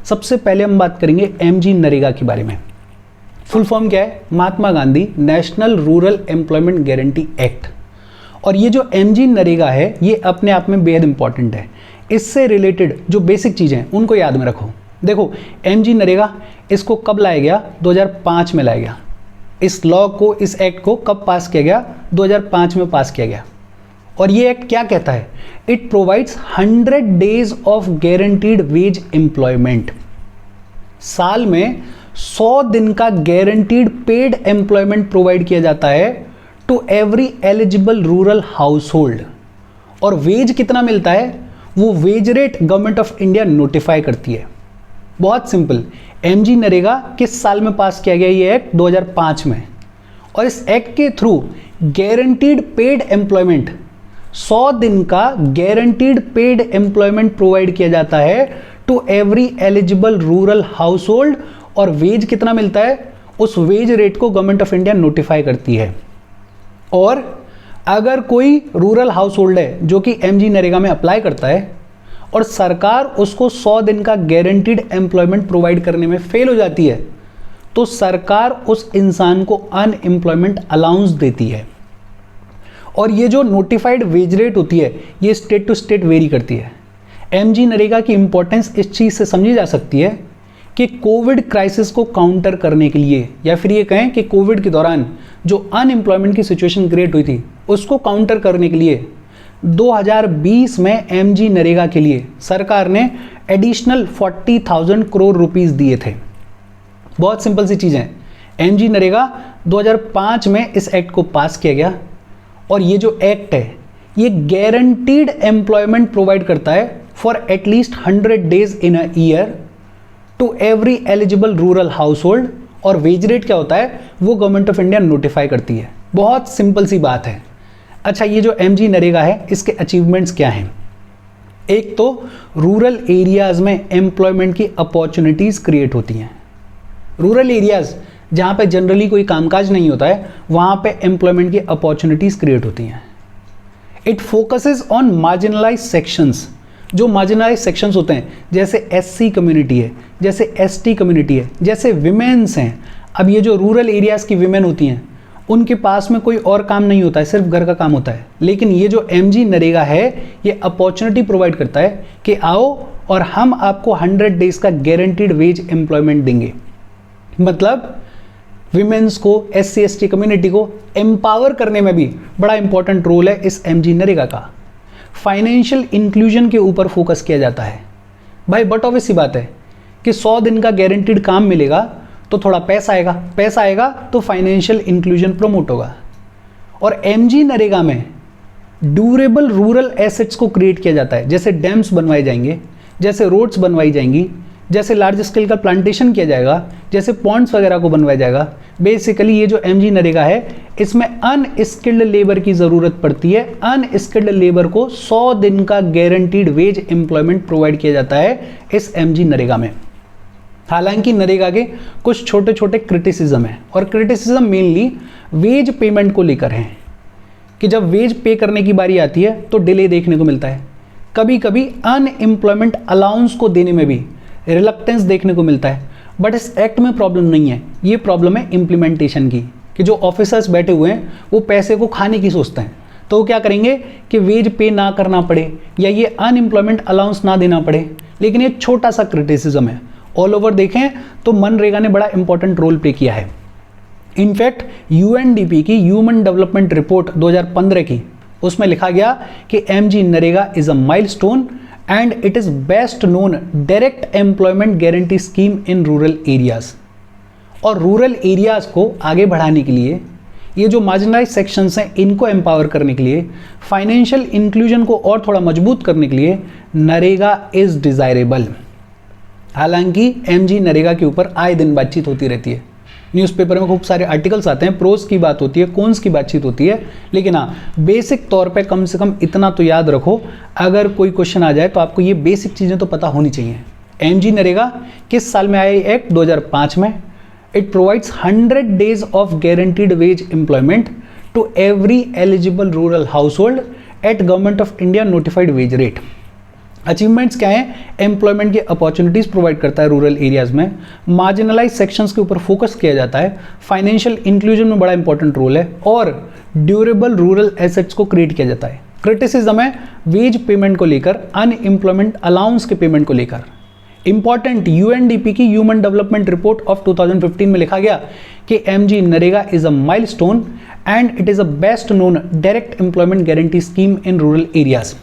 सबसे पहले हम बात करेंगे एमजी नरेगा के बारे में। फुल फॉर्म क्या है? Mahatma Gandhi national rural employment guarantee act. और ये जो एमजी नरेगा है ये अपने आप में बेहद इंपॉर्टेंट है। इससे रिलेटेड जो बेसिक चीज़ें हैं उनको याद में रखो। देखो, एमजी नरेगा इसको कब लाया गया? 2005 में लाया गया। इस लॉ को, इस एक्ट को कब पास किया गया? 2005 में पास किया गया। और ये एक्ट क्या कहता है? It provides 100 days of guaranteed wage employment. साल में 100 दिन का गारंटीड पेड एम्प्लॉयमेंट प्रोवाइड किया जाता है to every eligible rural household. और वेज कितना मिलता है? वो wage rate government of India notify करती है। बहुत सिंपल। एमजी नरेगा किस साल में पास किया गया? ये एक्ट 2005 में। और इस एक्ट के थ्रू गारंटीड पेड एम्प्लॉयमेंट, 100 दिन का गारंटीड पेड एम्प्लॉयमेंट प्रोवाइड किया जाता है to every eligible rural household. और वेज कितना मिलता है? उस वेज रेट को गवर्नमेंट ऑफ इंडिया नोटिफाई करती है। और अगर कोई रूरल हाउस होल्ड है जो कि एमजी नरेगा में अप्लाई करता है और सरकार उसको 100 दिन का गारंटीड एम्प्लॉयमेंट प्रोवाइड करने में फेल हो जाती है, तो सरकार उस इंसान को अनएम्प्लॉयमेंट अलाउंस देती है। और ये जो नोटिफाइड वेज रेट होती है ये स्टेट टू स्टेट वेरी करती है। एमजी नरेगा की इंपॉर्टेंस इस चीज़ से समझी जा सकती है कि कोविड क्राइसिस को काउंटर करने के लिए, या फिर ये कहें कि कोविड के दौरान जो अनएम्प्लॉयमेंट की सिचुएशन क्रिएट हुई थी उसको काउंटर करने के लिए 2020 में एमजी नरेगा के लिए सरकार ने एडिशनल 40,000 करोड़ रुपीस दिए थे। बहुत सिंपल सी चीज़ें। एमजी नरेगा 2005 में इस एक्ट को पास किया गया। और ये जो एक्ट है ये गारंटीड एम्प्लॉयमेंट प्रोवाइड करता है for at least 100 days in a year to every eligible rural household. और वेज रेट क्या होता है वो गवर्नमेंट ऑफ इंडिया नोटिफाई करती है। बहुत सिंपल सी बात है। अच्छा, ये जो एमजी नरेगा है इसके अचीवमेंट्स क्या हैं? एक तो रूरल एरियाज में एम्प्लॉयमेंट की अपॉर्चुनिटीज़ क्रिएट होती हैं। रूरल एरियाज जहाँ पे जनरली कोई कामकाज नहीं होता है वहाँ पे एम्प्लॉयमेंट की अपॉर्चुनिटीज़ क्रिएट होती हैं। It focuses on marginalise sections. जो मार्जिनलाइज सेक्शंस होते हैं जैसे एससी कम्युनिटी है, जैसे एसटी कम्युनिटी है, जैसे विमेन्स हैं। अब ये जो रूरल एरियाज़ की विमेन होती हैं उनके पास में कोई और काम नहीं होता है, सिर्फ घर का काम होता है। लेकिन ये जो एमजी नरेगा है ये अपॉर्चुनिटी प्रोवाइड करता है कि आओ और हम आपको 100 डेज का गारंटीड वेज एम्प्लॉयमेंट देंगे। मतलब विमेन्स को, एससी एसटी कम्युनिटी को एम्पावर करने में भी बड़ा इंपॉर्टेंट रोल है इस एमजी नरेगा का। फाइनेंशियल इंक्लूजन के ऊपर फोकस किया जाता है। भाई बट ऑब्वियस सी बात है कि 100 दिन का गारंटीड काम मिलेगा तो थोड़ा पैसा आएगा, पैसा आएगा तो फाइनेंशियल इंक्लूजन प्रमोट होगा। और एमजी नरेगा में ड्यूरेबल रूरल एसेट्स को क्रिएट किया जाता है। जैसे डैम्स बनवाए जाएंगे, जैसे रोड्स बनवाई जाएंगी, जैसे लार्ज स्केल का प्लांटेशन किया जाएगा, जैसे पॉन्ड्स वगैरह को बनवाया जाएगा। बेसिकली ये जो एमजी नरेगा है इसमें अनस्किल्ड लेबर की ज़रूरत पड़ती है। अनस्किल्ड लेबर को 100 दिन का गारंटीड वेज एम्प्लॉयमेंट प्रोवाइड किया जाता है इस एमजी नरेगा में। हालांकि नरेगा के कुछ छोटे छोटे क्रिटिसिज्म हैं और क्रिटिसिज्म मेनली वेज पेमेंट को लेकर हैं कि जब वेज पे करने की बारी आती है तो डिले देखने को मिलता है। कभी कभी अनएम्प्लॉयमेंट अलाउंस को देने में भी रिलक्टेंस देखने को मिलता है। बट इस एक्ट में प्रॉब्लम नहीं है, ये प्रॉब्लम है इम्प्लीमेंटेशन की, कि जो ऑफिसर्स बैठे हुए हैं वो पैसे को खाने की सोचते हैं। तो वो क्या करेंगे कि वेज पे ना करना पड़े या ये अनएम्प्लॉयमेंट अलाउंस ना देना पड़े। लेकिन ये छोटा सा क्रिटिसिज्म है। ऑल ओवर देखें तो मनरेगा ने बड़ा इंपॉर्टेंट रोल प्ले किया है। इनफैक्ट यूएनडीपी की ह्यूमन डेवलपमेंट रिपोर्ट 2015 की, उसमें लिखा गया कि MG NREGA is a milestone and it is best known direct employment guarantee scheme in rural areas. और रूरल एरियाज को आगे बढ़ाने के लिए, ये जो मार्जिनलाइज सेक्शंस हैं इनको एम्पावर करने के लिए, फाइनेंशियल इंक्लूजन को और थोड़ा मजबूत करने के लिए नरेगा इज डिजायरेबल। हालांकि एमजी नरेगा के ऊपर आए दिन बातचीत होती रहती है, न्यूज़पेपर में खूब सारे आर्टिकल्स आते हैं, प्रोस की बात होती है, कॉन्स की बातचीत होती है। लेकिन हाँ, बेसिक तौर पे कम से कम इतना तो याद रखो, अगर कोई क्वेश्चन आ जाए तो आपको ये बेसिक चीज़ें तो पता होनी चाहिए। एमजी नरेगा किस साल में आया एक्ट? 2005 में। It provides 100 days of guaranteed wage employment to every eligible rural household at government of India notified wage rate. Achievements क्या है? एम्प्लॉयमेंट की अपॉर्चुनिटीज प्रोवाइड करता है रूरल एरियाज में, मार्जिनलाइज सेक्शंस के ऊपर फोकस किया जाता है, फाइनेंशियल इंक्लूजन में बड़ा इंपॉर्टेंट रोल है और ड्यूरेबल रूरल एसेट्स को क्रिएट किया जाता है। क्रिटिसिज्म है वेज पेमेंट को लेकर, अनएम्प्लॉयमेंट अलाउंस के पेमेंट को लेकर। इंपॉर्टेंट यूएनडीपी की ह्यूमन डेवलपमेंट रिपोर्ट ऑफ 2015 में लिखा गया कि MG NREGA is a milestone and it is a best known direct employment guarantee scheme in rural areas.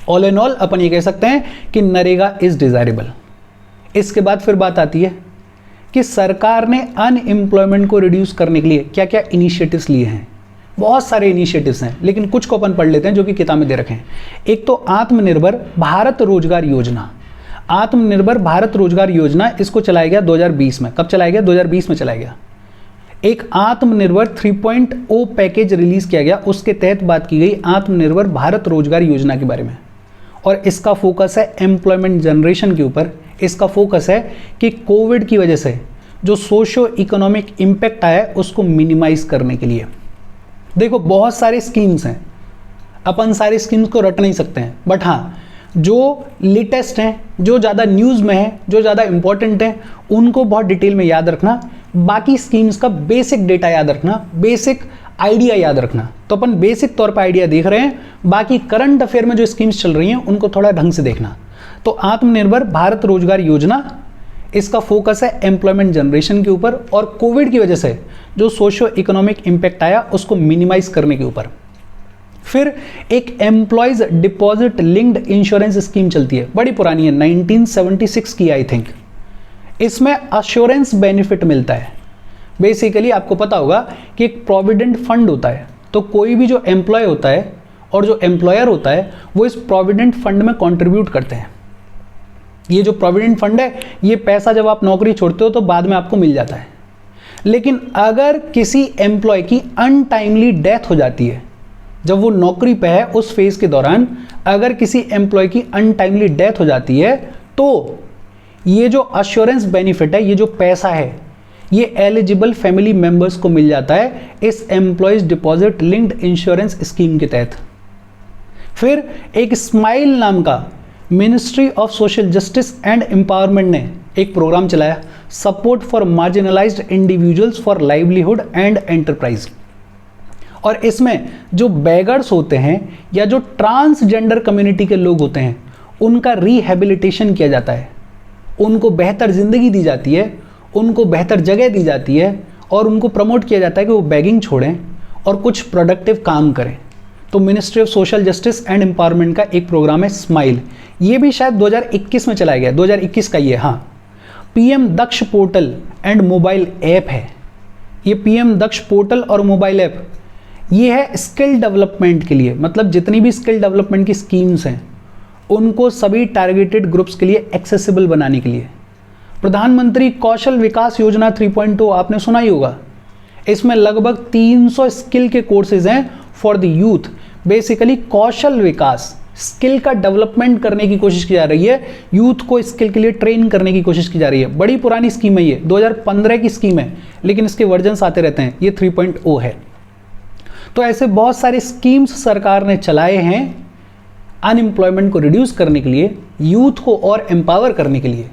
All in all अपन ये कह सकते हैं कि नरेगा इज डिजायरेबल। इसके बाद फिर बात आती है कि सरकार ने अनएम्प्लॉयमेंट को रिड्यूस करने के लिए क्या क्या इनिशिएटिव्स लिए हैं। बहुत सारे इनिशिएटिव्स हैं, लेकिन कुछ को अपन पढ़ लेते हैं जो कि किताब में दे रखे हैं। एक तो आत्मनिर्भर भारत रोजगार योजना। आत्मनिर्भर भारत रोजगार योजना इसको चलाया गया 2020 में। कब चलाया गया? 2020 में चलाया गया। एक आत्मनिर्भर 3.0 पैकेज रिलीज किया गया, उसके तहत बात की गई आत्मनिर्भर भारत रोजगार योजना के बारे में। और इसका फोकस है एम्प्लॉयमेंट जनरेशन के ऊपर। इसका फोकस है कि कोविड की वजह से जो सोशो इकोनॉमिक इम्पैक्ट आया है उसको मिनिमाइज करने के लिए। देखो बहुत सारे स्कीम्स हैं, अपन सारे स्कीम्स को रट नहीं सकते हैं, बट हाँ जो लेटेस्ट हैं, जो ज़्यादा न्यूज़ में है, जो ज़्यादा इंपॉर्टेंट हैं, उनको बहुत डिटेल में याद रखना। बाकी स्कीम्स का बेसिक डेटा याद रखना, बेसिक आइडिया याद रखना। तो अपन बेसिक तौर पर आइडिया देख रहे हैं, बाकी करंट अफेयर में जो स्कीम्स चल रही हैं उनको थोड़ा ढंग से देखना। तो आत्मनिर्भर भारत रोजगार योजना, इसका फोकस है एम्प्लॉयमेंट जनरेशन के ऊपर और कोविड की वजह से जो सोशो इकोनॉमिक इम्पैक्ट आया उसको मिनिमाइज करने के ऊपर। फिर एक employees deposit linked insurance scheme चलती है, बड़ी पुरानी है, 1976 की आई थिंक। इसमें अश्योरेंस बेनिफिट मिलता है। बेसिकली आपको पता होगा कि एक प्रोविडेंट फंड होता है, तो कोई भी जो एम्प्लॉय होता है और जो एम्प्लॉयर होता है वो इस प्रोविडेंट फंड में कंट्रीब्यूट करते हैं। ये जो प्रोविडेंट फंड है, ये पैसा जब आप नौकरी छोड़ते हो तो बाद में आपको मिल जाता है। लेकिन अगर किसी एम्प्लॉय की अनटाइमली डेथ हो जाती है, जब वो नौकरी पे है उस फेज के दौरान अगर किसी एम्प्लॉय की अनटाइमली डेथ हो जाती है, तो ये जो अश्योरेंस बेनिफिट है, ये जो पैसा है, ये एलिजिबल फैमिली मेंबर्स को मिल जाता है इस employees deposit linked insurance scheme के तहत। फिर एक स्माइल नाम का ministry of social justice and empowerment ने एक प्रोग्राम चलाया, support for marginalised individuals for livelihood and enterprise. और इसमें जो बेगर्स होते हैं या जो ट्रांसजेंडर कम्युनिटी के लोग होते हैं उनका रिहेबिलिटेशन किया जाता है, उनको बेहतर ज़िंदगी दी जाती है, उनको बेहतर जगह दी जाती है और उनको प्रमोट किया जाता है कि वो बैगिंग छोड़ें और कुछ प्रोडक्टिव काम करें। तो ministry of social justice and empowerment का एक प्रोग्राम है स्माइल, ये भी शायद 2021 में चलाया गया, 2021 का ये। हाँ, PM Daksh portal and mobile app है। ये पीएम दक्ष पोर्टल और मोबाइल ऐप ये है स्किल डेवलपमेंट के लिए, मतलब जितनी भी स्किल डेवलपमेंट की स्कीम्स हैं उनको सभी टारगेटेड ग्रुप्स के लिए एक्सेसिबल बनाने के लिए। प्रधानमंत्री कौशल विकास योजना 3.0 आपने सुना ही होगा। इसमें लगभग 300 स्किल के कोर्सेज हैं for the youth. Basically Kaushal Vikas, skill का डेवलपमेंट करने की कोशिश की जा रही है, यूथ को स्किल के लिए ट्रेन करने की कोशिश की जा रही है। बड़ी पुरानी स्कीम है ये, 2015 की स्कीम है, लेकिन इसके वर्जन्स आते रहते हैं। ये 3.0 है। तो ऐसे बहुत सारे स्कीम्स सरकार ने चलाए हैं अनएम्प्लॉयमेंट को रिड्यूस करने के लिए, यूथ को और एम्पावर करने के लिए।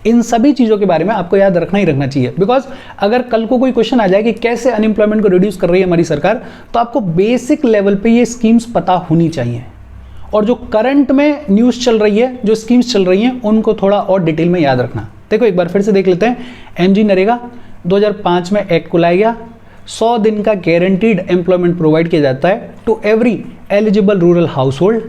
इन सभी चीज़ों के बारे में आपको याद रखना ही रखना चाहिए, बिकॉज अगर कल को कोई क्वेश्चन आ जाए कि कैसे अनएम्प्लॉयमेंट को रिड्यूस कर रही है हमारी सरकार, तो आपको बेसिक लेवल पे ये स्कीम्स पता होनी चाहिए। और जो करंट में न्यूज़ चल रही है, जो स्कीम्स चल रही हैं, उनको थोड़ा और डिटेल में याद रखना। देखो एक बार फिर से देख लेते हैं। एमजी नरेगा 2005 में एक्ट को लाया गया। 100 दिन का गारंटीड एम्प्लॉयमेंट प्रोवाइड किया जाता है to every eligible rural household.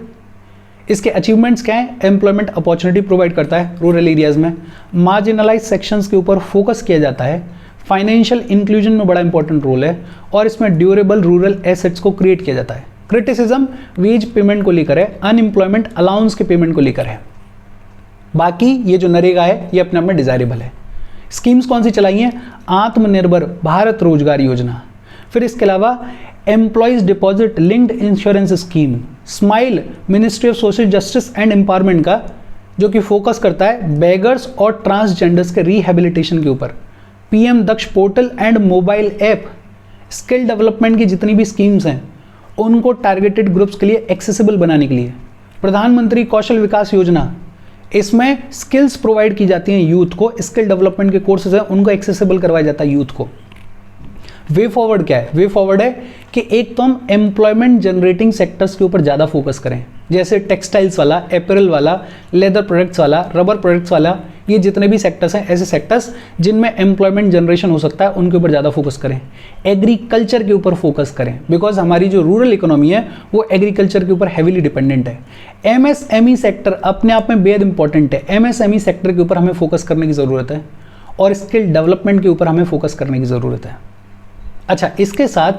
इसके अचीवमेंट्स क्या हैं? एम्प्लॉयमेंट अपॉर्चुनिटी प्रोवाइड करता है रूरल एरियाज में, मार्जिनलाइज सेक्शंस के ऊपर फोकस किया जाता है, फाइनेंशियल इंक्लूजन में बड़ा इंपॉर्टेंट रोल है और इसमें ड्यूरेबल रूरल एसेट्स को क्रिएट किया जाता है। क्रिटिसिज्म वेज पेमेंट को लेकर है, अनएम्प्लॉयमेंट अलाउंस के पेमेंट को लेकर है। बाकी ये जो नरेगा है ये अपने आप में डिजायरेबल है। स्कीम्स कौन सी चलाई हैं? आत्मनिर्भर भारत रोजगार योजना, फिर इसके अलावा employees deposit linked insurance scheme, smile ministry of social justice and empowerment का, जो कि फोकस करता है बेगर्स और ट्रांसजेंडर्स के रिहेबिलिटेशन के ऊपर, PM Daksh portal and mobile app, skill development की जितनी भी स्कीम्स हैं उनको टारगेटेड ग्रुप्स के लिए एक्सेसिबल बनाने के लिए, प्रधानमंत्री कौशल विकास योजना, इसमें स्किल्स प्रोवाइड की जाती हैं यूथ को, स्किल डेवलपमेंट के कोर्सेज हैं उनको एक्सेसिबल करवाया जाता है यूथ को। वे फॉरवर्ड क्या है? वे फॉरवर्ड है कि एक तो हम एम्प्लॉयमेंट जनरेटिंग सेक्टर्स के ऊपर ज़्यादा फोकस करें, जैसे टेक्सटाइल्स वाला, एपरल वाला, लेदर प्रोडक्ट्स वाला, रबर प्रोडक्ट्स वाला, ये जितने भी सेक्टर्स हैं ऐसे सेक्टर्स जिनमें एम्प्लॉयमेंट जनरेशन हो सकता है उनके ऊपर ज़्यादा फोकस करें। एग्रीकल्चर के ऊपर फोकस करें, बिकॉज हमारी जो रूरल इकोनॉमी है वो एग्रीकल्चर के ऊपर हैवीली डिपेंडेंट है। एमएसएमई सेक्टर अपने आप में बेहद इंपॉर्टेंट है, एमएसएमई सेक्टर के ऊपर हमें फोकस करने की ज़रूरत है और स्किल डेवलपमेंट के ऊपर हमें फोकस करने की ज़रूरत है। अच्छा, इसके साथ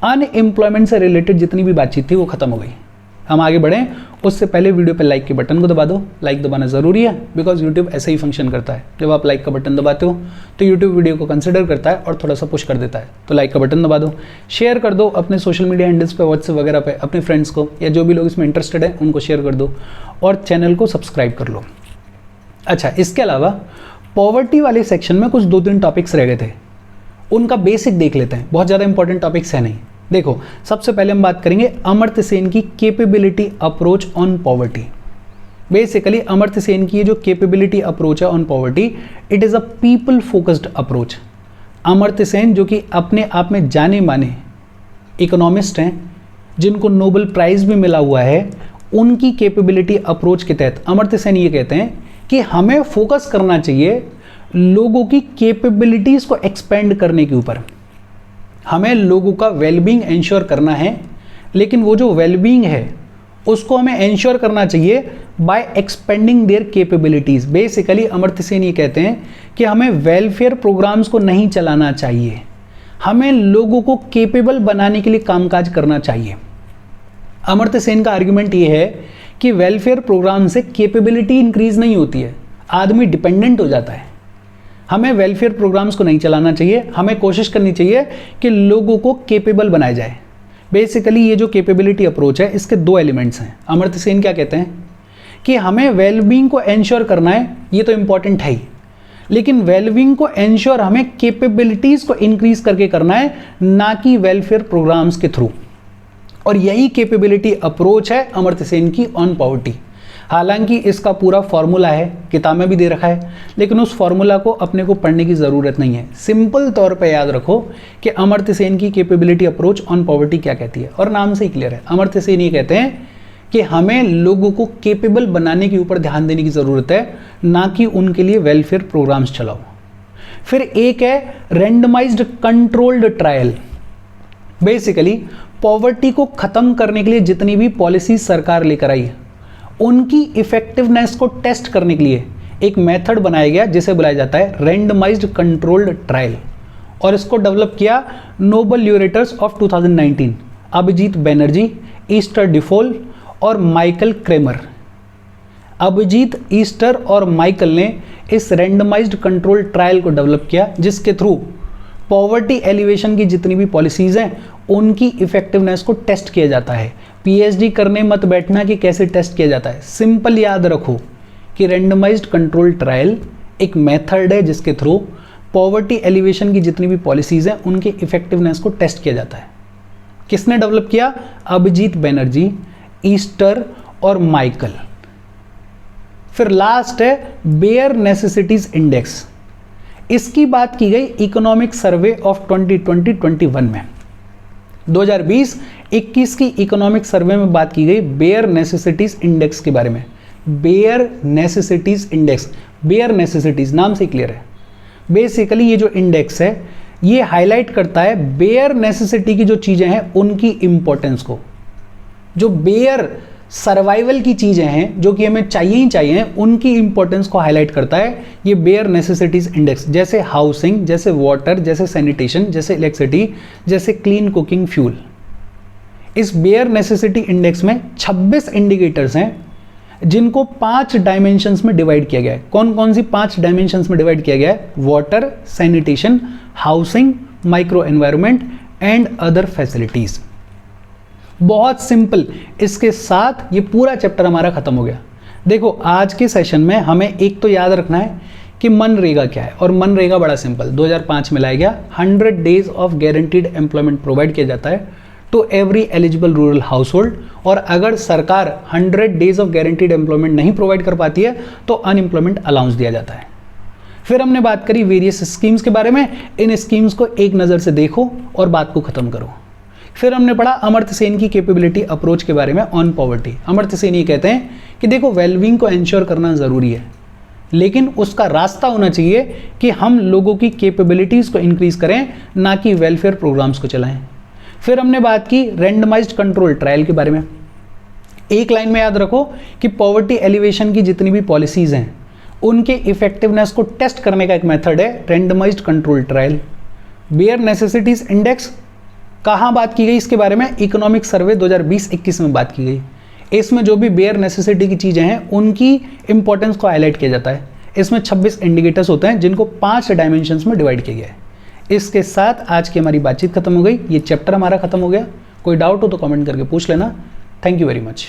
अनएम्प्लॉयमेंट से रिलेटेड जितनी भी बातचीत थी वो खत्म हो गई। हम आगे बढ़ें उससे पहले वीडियो पे लाइक के बटन को दबा दो। लाइक दबाना ज़रूरी है बिकॉज यूट्यूब ऐसे ही फंक्शन करता है, जब आप लाइक का बटन दबाते हो तो यूट्यूब वीडियो को कंसिडर करता है और थोड़ा सा पुश कर देता है। तो लाइक का बटन दबा दो, शेयर कर दो अपने सोशल मीडिया हैंडल्स पे, व्हाट्सएप वगैरह पे अपने फ्रेंड्स को, या जो भी लोग इसमें इंटरेस्टेड है उनको शेयर कर दो और चैनल को सब्सक्राइब कर लो। अच्छा, इसके अलावा पॉवर्टी वाले सेक्शन में कुछ 2-3 टॉपिक्स रह गए थे, उनका बेसिक देख लेते हैं, बहुत ज़्यादा इंपॉर्टेंट टॉपिक्स है नहीं। देखो, सबसे पहले हम बात करेंगे अमर्त्य सेन की capability approach on poverty. Basically Amartya Sen की ये जो कैपेबिलिटी अप्रोच है on poverty, it is a people focused approach. Amartya Sen जो कि अपने आप में जाने माने इकोनॉमिस्ट हैं, जिनको नोबेल प्राइज़ भी मिला हुआ है, उनकी कैपेबिलिटी अप्रोच के तहत अमर्त्य सेन ये कहते हैं कि हमें फोकस करना चाहिए लोगों की कैपेबिलिटीज़ को एक्सपेंड करने के ऊपर। हमें लोगों का वेलबींग इंश्योर करना है, लेकिन वो जो वेलबींग है उसको हमें इंश्योर करना चाहिए by expanding their capabilities. Basically Amartya Sen ये कहते हैं कि हमें वेलफेयर प्रोग्राम्स को नहीं चलाना चाहिए, हमें लोगों को कैपेबल बनाने के लिए कामकाज करना चाहिए। अमर्त्य सेन का आर्ग्यूमेंट ये है कि वेलफेयर प्रोग्राम से कैपेबिलिटी इंक्रीज नहीं होती है, आदमी डिपेंडेंट हो जाता है। हमें वेलफेयर प्रोग्राम्स को नहीं चलाना चाहिए, हमें कोशिश करनी चाहिए कि लोगों को कैपेबल बनाया जाए। बेसिकली ये जो कैपेबिलिटी अप्रोच है इसके 2 एलिमेंट्स हैं। अमर्त्य सेन क्या कहते हैं कि हमें वेलबींग को एंश्योर करना है, ये तो इंपॉर्टेंट है ही, लेकिन वेलबींग को एंश्योर हमें कैपेबिलिटीज़ को इंक्रीज करके करना है, ना कि वेलफेयर प्रोग्राम्स के थ्रू। और यही कैपेबिलिटी अप्रोच है अमर्त्य सेन की ऑन पॉवर्टी। हालांकि इसका पूरा फॉर्मूला है, किताब में भी दे रखा है, लेकिन उस फॉर्मूला को अपने को पढ़ने की ज़रूरत नहीं है। सिंपल तौर पे याद रखो कि अमर्त्य सेन की कैपेबिलिटी अप्रोच ऑन पॉवर्टी क्या कहती है, और नाम से ही क्लियर है। अमर्त्य सेन ये कहते हैं कि हमें लोगों को कैपेबल बनाने के ऊपर ध्यान देने की ज़रूरत है, ना कि उनके लिए वेलफेयर प्रोग्राम्स चलाओ। फिर एक है randomised controlled trial. Basically poverty को ख़त्म करने के लिए जितनी भी पॉलिसी सरकार लेकर आई, उनकी इफेक्टिवनेस को टेस्ट करने के लिए एक मेथड बनाया गया जिसे बुलाया जाता है रैंडमाइज्ड कंट्रोल्ड ट्रायल, और इसको डेवलप किया Nobel laureates of 2019 Abhijit Banerjee, Esther Duflo और माइकल क्रेमर। अभिजीत, ईस्टर और माइकल ने इस रैंडमाइज्ड कंट्रोल ट्रायल को डेवलप किया, जिसके थ्रू पॉवर्टी एलिवेशन की जितनी भी पॉलिसीज़ हैं उनकी इफेक्टिवनेस को टेस्ट किया जाता है। पीएचडी करने मत बैठना कि कैसे टेस्ट किया जाता है, सिंपल याद रखो कि रैंडमाइज्ड कंट्रोल ट्रायल एक मेथड है जिसके थ्रू पॉवर्टी एलिवेशन की जितनी भी पॉलिसीज़ हैं उनकी इफेक्टिवनेस को टेस्ट किया जाता है। किसने डेवलप किया? अभिजीत बैनर्जी, ईस्टर और माइकल। फिर लास्ट है बेयर नेसेसिटीज इंडेक्स। इसकी बात की गई इकोनॉमिक सर्वे ऑफ 2020-21 में। 2020-21 की इकोनॉमिक सर्वे में बात की गई बेयर नेसेसिटीज इंडेक्स के बारे में। Bear necessities index, bear necessities नाम से क्लियर है। बेसिकली ये जो इंडेक्स है ये हाईलाइट करता है बेयर नेसेसिटी की जो चीज़ें हैं उनकी इंपॉर्टेंस को। जो बेयर सर्वाइवल की चीज़ें हैं जो कि हमें चाहिए ही चाहिए, उनकी इंपॉर्टेंस को हाईलाइट करता है ये बेयर नेसेसिटीज इंडेक्स। जैसे हाउसिंग, जैसे वाटर, जैसे सैनिटेशन, जैसे इलेक्ट्रिसिटी, जैसे क्लीन कुकिंग फ्यूल। इस बेयर नेसेसिटी इंडेक्स में 26 इंडिकेटर्स हैं जिनको 5 डायमेंशंस में डिवाइड किया गया है। कौन कौन सी 5 डायमेंशंस में डिवाइड किया गया है? Water, sanitation, housing, micro environment and other facilities. बहुत सिंपल, इसके साथ ये पूरा चैप्टर हमारा खत्म हो गया। देखो आज के सेशन में हमें एक तो याद रखना है कि मनरेगा क्या है, और मनरेगा बड़ा सिंपल 2005 में लाया गया। 100 days of guaranteed employment provide किया जाता है to every eligible rural household, और अगर सरकार 100 डेज ऑफ गारंटीड एम्प्लॉयमेंट नहीं प्रोवाइड कर पाती है तो अनएम्प्लॉयमेंट अलाउंस दिया जाता है। फिर हमने बात करी वेरियस स्कीम्स के बारे में, इन स्कीम्स को एक नज़र से देखो और बात को ख़त्म करो। फिर हमने पढ़ा अमर्त्य सेन की कैपेबिलिटी अप्रोच के बारे में ऑन पॉवर्टी। अमर्त्य सेन ये कहते हैं कि देखो वेलबींग को इंश्योर करना ज़रूरी है, लेकिन उसका रास्ता होना चाहिए कि हम लोगों की कैपेबिलिटीज़ को इंक्रीज करें, ना कि वेलफेयर प्रोग्राम्स को चलाएं। फिर हमने बात की रैंडमाइज्ड कंट्रोल ट्रायल के बारे में। एक लाइन में याद रखो कि पॉवर्टी एलिवेशन की जितनी भी पॉलिसीज़ हैं उनके इफेक्टिवनेस को टेस्ट करने का एक मेथड है randomised control trial. Bare necessities index कहाँ बात की गई इसके बारे में? इकोनॉमिक सर्वे 2020-21 में बात की गई। इसमें जो भी बेयर नेसेसिटी की चीज़ें हैं उनकी इंपॉर्टेंस को हाईलाइट किया जाता है। इसमें 26 इंडिकेटर्स होते हैं जिनको 5 डायमेंशंस में डिवाइड किया गया है। इसके साथ आज की हमारी बातचीत खत्म हो गई, ये चैप्टर हमारा खत्म हो गया। कोई डाउट हो तो कमेंट करके पूछ लेना। Thank you very much.